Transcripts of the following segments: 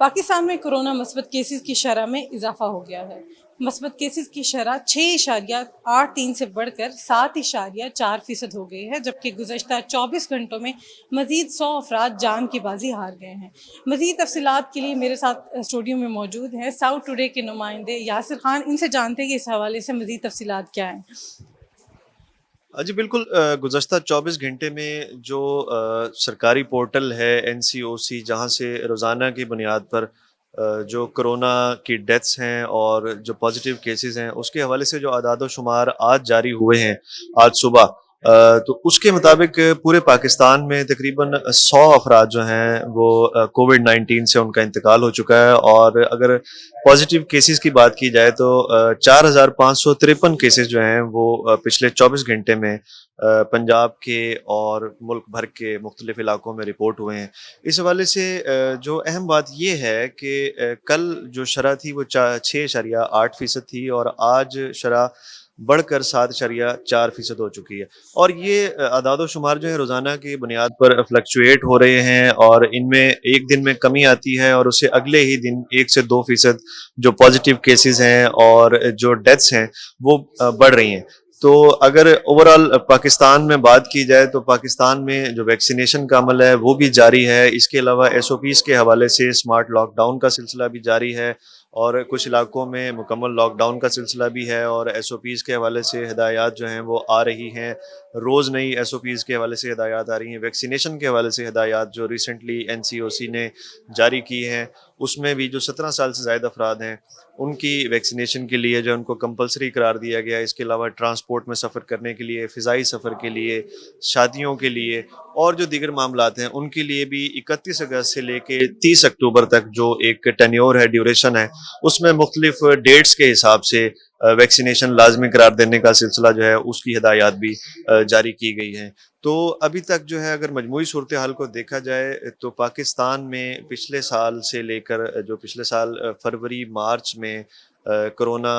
پاکستان میں کورونا مثبت کیسز کی شرح میں اضافہ ہو گیا ہے۔ مثبت کیسز کی شرح 6.83 سے بڑھ کر 7.4% ہو گئی ہے، جبکہ گزشتہ 24 گھنٹوں میں مزید 100 افراد جان کی بازی ہار گئے ہیں۔ مزید تفصیلات کے لیے میرے ساتھ اسٹوڈیو میں موجود ہیں ساؤتھ ٹوڈے کے نمائندے یاسرخان۔ ان سے جانتے ہیں کہ اس حوالے سے مزید تفصیلات کیا ہیں۔ جی بالکل، گزشتہ 24 گھنٹے میں جو سرکاری پورٹل ہے NCOC، جہاں سے روزانہ کی بنیاد پر جو کرونا کی ڈیتھس ہیں اور جو پازیٹیو کیسز ہیں اس کے حوالے سے جو اعداد و شمار آج جاری ہوئے ہیں آج صبح، تو اس کے مطابق پورے پاکستان میں تقریباً 100 افراد جو ہیں وہ کووڈ-19 سے ان کا انتقال ہو چکا ہے، اور اگر پازیٹیو کیسز کی بات کی جائے تو 4553 کیسز جو ہیں وہ پچھلے 24 گھنٹے میں پنجاب کے اور ملک بھر کے مختلف علاقوں میں رپورٹ ہوئے ہیں۔ اس حوالے سے جو اہم بات یہ ہے کہ کل جو شرح تھی وہ 6.8% تھی، اور آج شرح بڑھ کر 7.4% ہو چکی ہے، اور یہ اعداد و شمار جو ہے روزانہ کی بنیاد پر فلکچویٹ ہو رہے ہیں، اور ان میں ایک دن میں کمی آتی ہے اور اسے اگلے ہی دن 1 سے 2% جو پازیٹیو کیسز ہیں اور جو ڈیتھس ہیں وہ بڑھ رہی ہیں۔ تو اگر اوورال پاکستان میں بات کی جائے تو پاکستان میں جو ویکسینیشن کا عمل ہے وہ بھی جاری ہے۔ اس کے علاوہ SOPs کے حوالے سے اسمارٹ لاک ڈاؤن کا سلسلہ بھی جاری ہے، اور کچھ علاقوں میں مکمل لاک ڈاؤن کا سلسلہ بھی ہے، اور SOPs کے حوالے سے ہدایات جو ہیں وہ آ رہی ہیں۔ روز نئی SOPs کے حوالے سے ہدایات آ رہی ہیں۔ ویکسینیشن کے حوالے سے ہدایات جو ریسنٹلی NCOC نے جاری کی ہیں، اس میں بھی جو 17 سال سے زائد افراد ہیں ان کی ویکسینیشن کے لیے جو ان کو کمپلسری قرار دیا گیا ہے۔ اس کے علاوہ ٹرانسپورٹ میں سفر کرنے کے لیے، فضائی سفر کے لیے، شادیوں کے لیے اور جو دیگر معاملات ہیں ان کے لیے بھی 31 اگست سے لے کے 30 اکتوبر تک جو ایک ٹینیور ہے، ڈیوریشن ہے، اس میں مختلف ڈیٹس کے حساب سے ویکسینیشن لازمی قرار دینے کا سلسلہ جو ہے اس کی ہدایات بھی جاری کی گئی ہیں۔ تو ابھی تک جو ہے اگر مجموعی صورتحال کو دیکھا جائے تو پاکستان میں پچھلے سال سے لے کر جو پچھلے سال فروری مارچ میں کرونا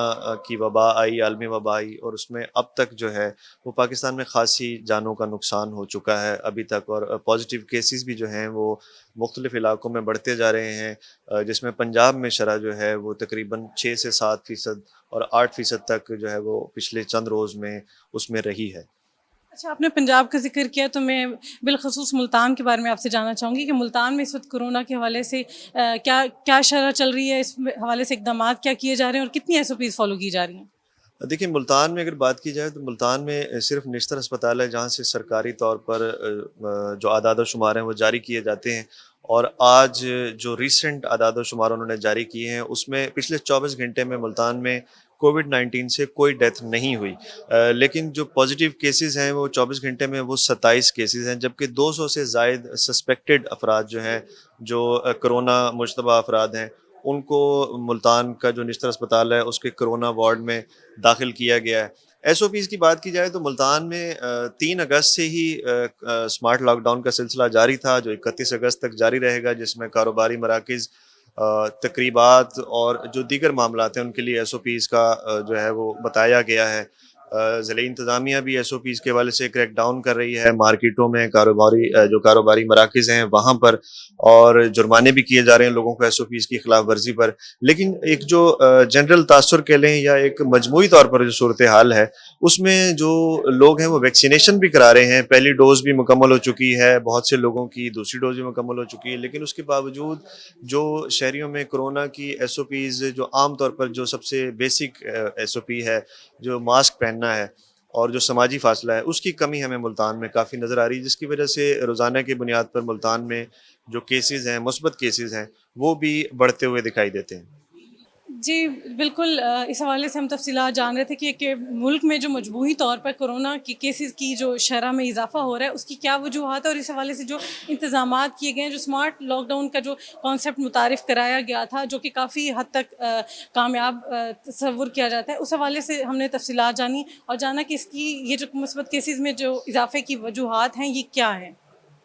کی وبا آئی، عالمی وبا آئی، اور اس میں اب تک جو ہے وہ پاکستان میں خاصی جانوں کا نقصان ہو چکا ہے ابھی تک، اور پازیٹیو کیسز بھی جو ہیں وہ مختلف علاقوں میں بڑھتے جا رہے ہیں، جس میں پنجاب میں شرح جو ہے وہ تقریباً 6 سے 7% اور 8% تک جو ہے وہ پچھلے چند روز میں اس میں رہی ہے۔ اچھا، آپ نے پنجاب کا ذکر کیا تو میں بالخصوص ملتان کے بارے میں آپ سے جاننا چاہوں گی کہ ملتان میں اس وقت کورونا کے حوالے سے کیا شرح چل رہی ہے، اس حوالے سے اقدامات کیا کیے جا رہے ہیں اور کتنی SOPs فالو کی جا رہی ہیں؟ دیکھیں، ملتان میں اگر بات کی جائے تو ملتان میں صرف نشتر اسپتال ہے جہاں سے سرکاری طور پر جو اعداد و شمار ہیں وہ جاری کیے جاتے ہیں، اور آج جو ریسنٹ اعداد و شمار انہوں نے جاری کیے ہیں اس میں پچھلے 24 گھنٹے میں ملتان میں کووڈ-19 سے کوئی ڈیتھ نہیں ہوئی، لیکن جو پازیٹیو کیسز ہیں وہ 24 گھنٹے میں وہ 27 کیسز ہیں، جبکہ 200 سے زائد سسپیکٹڈ افراد جو ہیں، جو کرونا مشتبہ افراد ہیں، ان کو ملتان کا جو نشتر اسپتال ہے اس کے کرونا وارڈ میں داخل کیا گیا ہے۔ SOPs کی بات کی جائے تو ملتان میں 3 اگست سے ہی اسمارٹ لاک ڈاؤن کا سلسلہ جاری تھا، جو 31 اگست تک جاری رہے گا، جس میں کاروباری مراکز، تقریبات اور جو دیگر معاملات ہیں ان کے لیے SOPs کا جو ہے وہ بتایا گیا ہے۔ ضلعی انتظامیہ بھی SOPs کے حوالے سے کریک ڈاؤن کر رہی ہے، مارکیٹوں میں جو کاروباری مراکز ہیں وہاں پر، اور جرمانے بھی کیے جا رہے ہیں لوگوں کو SOPs کی خلاف ورزی پر۔ لیکن ایک جو جنرل تاثر کہہ لیں یا ایک مجموعی طور پر جو صورتحال ہے اس میں جو لوگ ہیں وہ ویکسینیشن بھی کرا رہے ہیں، پہلی ڈوز بھی مکمل ہو چکی ہے، بہت سے لوگوں کی دوسری ڈوز بھی مکمل ہو چکی ہے، لیکن اس کے باوجود جو شہریوں میں کرونا کی SOPs جو عام طور پر جو سب سے بیسک SOP ہے، جو ماسک پہننا ہے اور جو سماجی فاصلہ ہے، اس کی کمی ہمیں ملتان میں کافی نظر آ رہی ہے، جس کی وجہ سے روزانہ کی بنیاد پر ملتان میں جو کیسز ہیں، مثبت کیسز ہیں، وہ بھی بڑھتے ہوئے دکھائی دیتے ہیں۔ جی بالکل، اس حوالے سے ہم تفصیلات جان رہے تھے کہ ملک میں جو مجموعی طور پر کورونا کی کیسز کی جو شرح میں اضافہ ہو رہا ہے اس کی کیا وجوہات ہے، اور اس حوالے سے جو انتظامات کیے گئے ہیں، جو اسمارٹ لاک ڈاؤن کا جو کانسیپٹ متعارف کرایا گیا تھا جو کہ کافی حد تک کامیاب تصور کیا جاتا ہے، اس حوالے سے ہم نے تفصیلات جانی اور جانا کہ اس کی یہ جو مثبت کیسز میں جو اضافے کی وجوہات ہیں یہ کیا ہیں۔